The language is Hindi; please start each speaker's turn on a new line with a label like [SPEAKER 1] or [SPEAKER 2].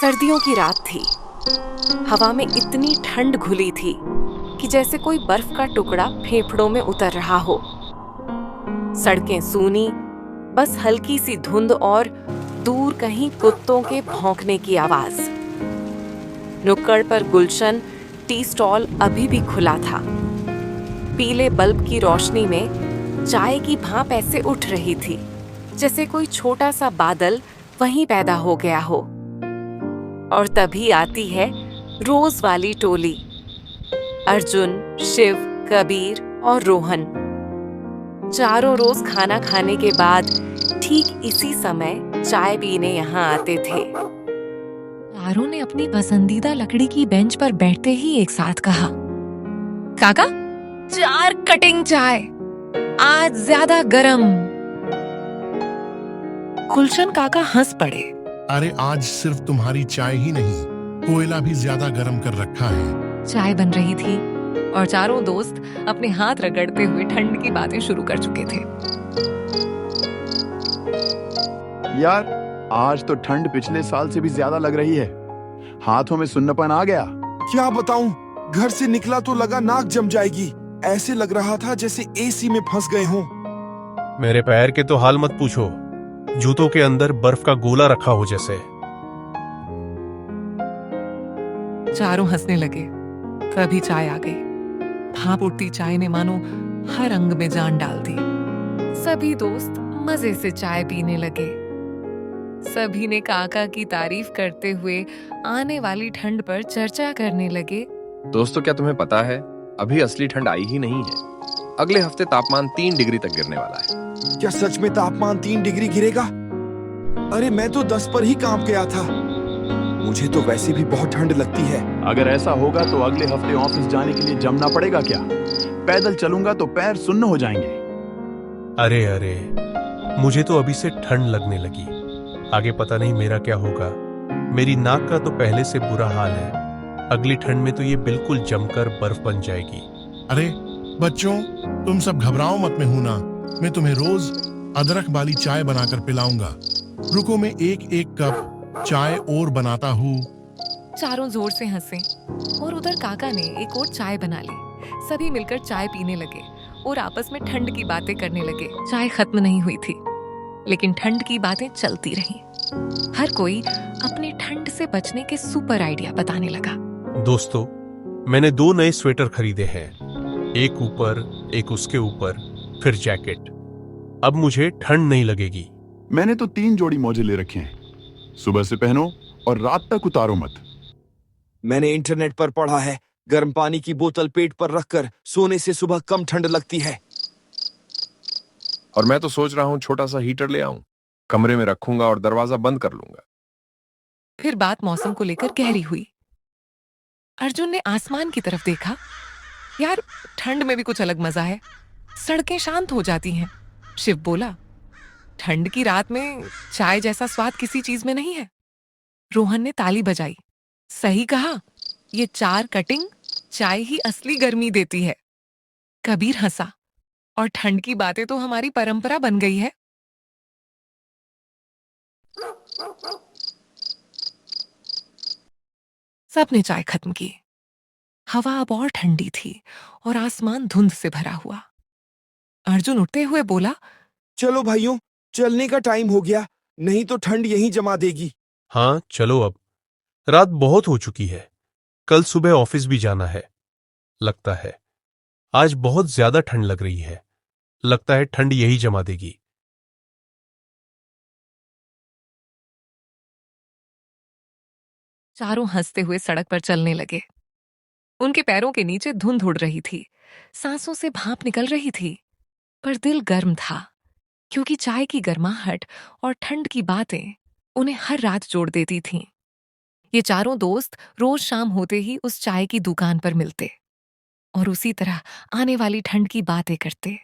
[SPEAKER 1] सर्दियों की रात थी। हवा में इतनी ठंड घुली थी कि जैसे कोई बर्फ का टुकड़ा फेफड़ों में उतर रहा हो। सड़कें सूनी, बस हल्की सी धुंध और दूर कहीं कुत्तों के भौंकने की आवाज। नुक्कड़ पर गुलशन टी स्टॉल अभी भी खुला था। पीले बल्ब की रोशनी में चाय की भाप ऐसे उठ रही थी जैसे कोई छोटा सा बादल वहीं पैदा हो गया हो। और तभी आती है रोज वाली टोली। अर्जुन, शिव, कबीर और रोहन चारों रोज खाना खाने के बाद ठीक इसी समय चाय पीने यहाँ आते थे।
[SPEAKER 2] चारों ने अपनी पसंदीदा लकड़ी की बेंच पर बैठते ही एक साथ कहा, काका 4 कटिंग चाय, आज ज्यादा गरम। गुलशन काका हंस पड़े।
[SPEAKER 3] अरे आज सिर्फ तुम्हारी चाय ही नहीं, कोयला भी ज्यादा गर्म कर रखा है।
[SPEAKER 2] चाय बन रही थी और चारों दोस्त अपने हाथ रगड़ते हुए ठंड की बातें शुरू कर चुके थे।
[SPEAKER 4] यार, आज तो ठंड पिछले साल से भी ज्यादा लग रही है। हाथों में सुन्नपन आ गया।
[SPEAKER 5] क्या बताऊं, घर से निकला तो लगा नाक जम जाएगी। ऐसे लग रहा था जैसे एसी में फंस गए हों।
[SPEAKER 6] मेरे पैर के तो हाल मत पूछो, जूतों के अंदर बर्फ का गोला रखा हो जैसे।
[SPEAKER 2] चारों हंसने लगे। तभी चाय आ गई। भाप उठती चाय ने मानो हर अंग में जान डाल दी। सभी दोस्त मजे से चाय पीने लगे। सभी ने काका की तारीफ करते हुए आने वाली ठंड पर चर्चा करने लगे।
[SPEAKER 7] दोस्तों, क्या तुम्हें पता है, अभी असली ठंड आई ही नहीं है। अगले हफ्ते तापमान 3 डिग्री तक गिरने वाला है।
[SPEAKER 5] क्या सच में तापमान 3 डिग्री गिरेगा? अरे मैं तो 10 पर ही कांप गया था। मुझे तो वैसे भी बहुत ठंड लगती है।
[SPEAKER 4] अगर ऐसा होगा तो अगले हफ्ते ऑफिस जाने के लिए जमना पड़ेगा क्या? पैदल चलूंगा तो पैर सुन्न हो जाएंगे।
[SPEAKER 6] अरे अरे, मुझे तो अभी से ठंड लगने लगी। आगे पता नहीं मेरा क्या होगा। मेरी नाक का तो पहले से बुरा हाल है। अगली ठंड में तो ये बिल्कुल जमकर बर्फ बन जाएगी।
[SPEAKER 3] अरे बच्चों, तुम सब घबराओ मत, मैं हूं ना। मैं तुम्हें रोज अदरक वाली चाय बनाकर पिलाऊंगा। रुको, मैं एक एक कप चाय और बनाता हूँ।
[SPEAKER 2] चारों जोर से हंसे और उधर काका ने एक और चाय बना ली। सभी मिलकर चाय पीने लगे और आपस में ठंड की बातें करने लगे। चाय खत्म नहीं हुई थी, लेकिन ठंड की बातें चलती रहीं। हर कोई अपने ठंड से बचने के सुपर आइडिया बताने लगा।
[SPEAKER 6] दोस्तों, मैंने 2 नए स्वेटर खरीदे हैं, एक ऊपर एक उसके ऊपर, फिर जैकेट। अब मुझे ठंड नहीं लगेगी।
[SPEAKER 4] मैंने तो 3 जोड़ी मोजे ले रखे हैं। सुबह से पहनो और रात तक उतारो मत।
[SPEAKER 5] मैंने इंटरनेट पर पढ़ा है, गर्म पानी की बोतल पेट पर रखकर सोने से सुबह कम ठंड लगती है।
[SPEAKER 7] और मैं तो सोच रहा हूँ छोटा सा हीटर ले आऊं, कमरे में रखूंगा और दरवाजा बंद कर लूंगा।
[SPEAKER 2] फिर बात मौसम को लेकर गहरी हुई। अर्जुन ने आसमान की तरफ देखा। यार, ठंड में भी कुछ अलग मजा है। सड़कें शांत हो जाती हैं। शिव बोला, ठंड की रात में चाय जैसा स्वाद किसी चीज में नहीं है। रोहन ने ताली बजाई। सही कहा, ये 4 कटिंग चाय ही असली गर्मी देती है। कबीर हंसा, और ठंड की बातें तो हमारी परंपरा बन गई है। सबने चाय खत्म की। हवा अब और ठंडी थी और आसमान धुंध से भरा हुआ। अर्जुन उठते हुए बोला,
[SPEAKER 5] चलो भाइयों, चलने का टाइम हो गया, नहीं तो ठंड यहीं जमा देगी।
[SPEAKER 6] हाँ चलो, अब रात बहुत हो चुकी है। कल सुबह ऑफिस भी जाना है। लगता है आज बहुत ज्यादा ठंड लग रही है। लगता है ठंड यही जमा देगी।
[SPEAKER 2] चारों हंसते हुए सड़क पर चलने लगे। उनके पैरों के नीचे धुंध उड़ रही थी, सांसों से भाप निकल रही थी, पर दिल गर्म था, क्योंकि चाय की गर्माहट और ठंड की बातें उन्हें हर रात जोड़ देती थीं। ये चारों दोस्त रोज शाम होते ही उस चाय की दुकान पर मिलते और उसी तरह आने वाली ठंड की बातें करते।